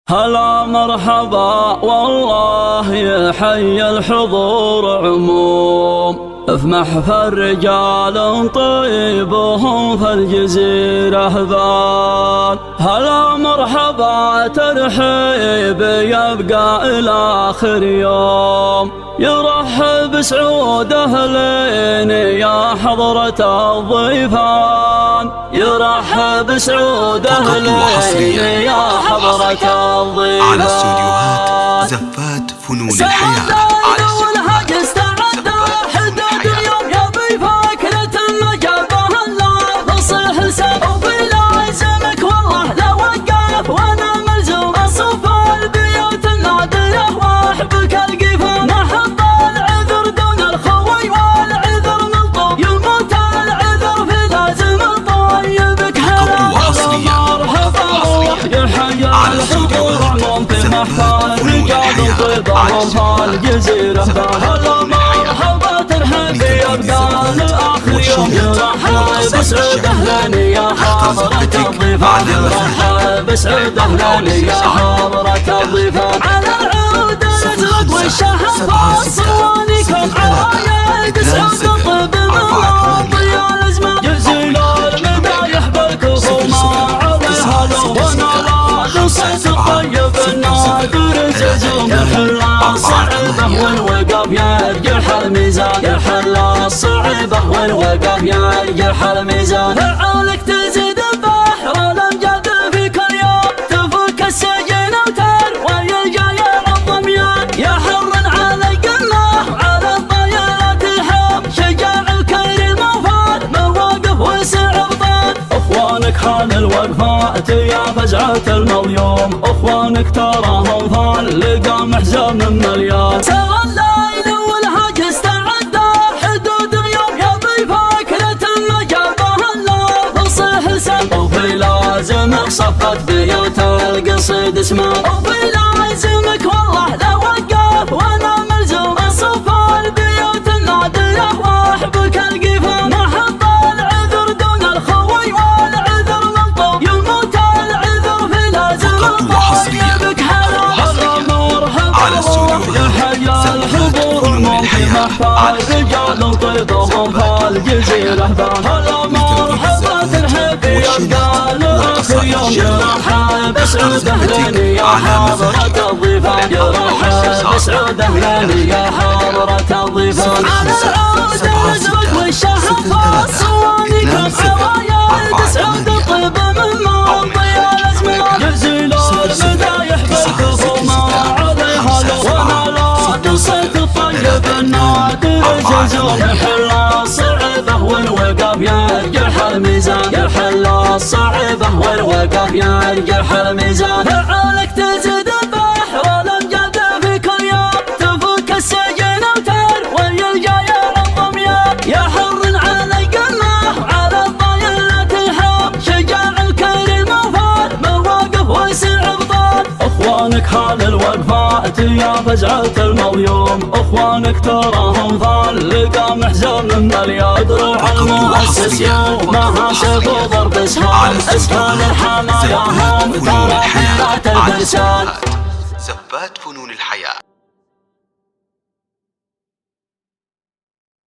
هلا مرحبا والله يحيي الحضور عموم في محفل رجال طيبهم في الجزيرة بان. هلا مرحبا ترحيب يبقى إلى آخر يوم، يرحب سعود أهلين يا حضرة الضيفان، يرحب سعود أهلين يا حضرة الضيفان. على استوديوهات زفات فنون الحياة. الجزيرة هلا مرحبا ترحب يبقى لآخر يوم، يرحب سعود أهلا يا حضرة الضيفان، يرحب سعود أهلا يا حضرة الضيفان. على العود الأزرق والشهف صوانيكم عوايد سعود الطب مواضي الأزمان، جزيل المدايح بالكفو ما عليها لون ولا صوت الطيب النادر ززوم، يحل صعبه والوقف يرجح الميزان، يحل الصعبه والوقف يرجح الميزان. فعالك تزيد البحر الامجاد في كل يوم، تفك السجن اوتار ويلقى الضميان، يا حر على القمه على الطيارات الحام، شجاع الكريم وفاد مواقف وسع بطال. اخوانك حال الوقفات يا فزعة المظلوم، اخوانك تراهم فال لقى محزن مليان. سوى الليل والهج استعدى حدود اليوم، يا ضيفك لتم جابه الله فصيح سم، وفي لازمك صفت بيوت القصيد اسمه، وفي لازمك والله لا وقف وانا ملزوم اصف البيوت النادية واحبك القفا، ما حط العذر دون الخوي والعذر مطلوب، يموت العذر في لازم طيبك هلا على استوديوهات الحضور المنظمة رجال طيبهم في الجزيرة بان. هلا مرحبا ترحب يبقى لآخر يوم، يرحب سعود أهلا يا حضرة الضيفان، يرحب سعود أهلا يا حضرة الضيفان. على العود الأزرق والشهف صوانيكم عوايد سعود الطيب من ماضي الأزمان، جزيل المدايح بالكفو ما عليها لون صوت الطيب النادر ززوم، يحل الصعبه والوقف يرجح الميزان، يحل الصعبه والوقف يرجح الميزان. فعالك تزيد البحر والامجاد في كل يوم، تفك السجن اوتار ويلقى الضميان، يا حر على القمه على الطيارات الحام، شجاع الكريم وفاد مواقف وسع بطال. اخوانك حال الوقفات يا فزعة المظلوم، اخوانك تراهم فال لقى محزن مليان، دروع المؤسس يومها سيف وضرب اسهام، اسهام الحمايا هم ترى حياة الفرسان. زفات فنون الحياة.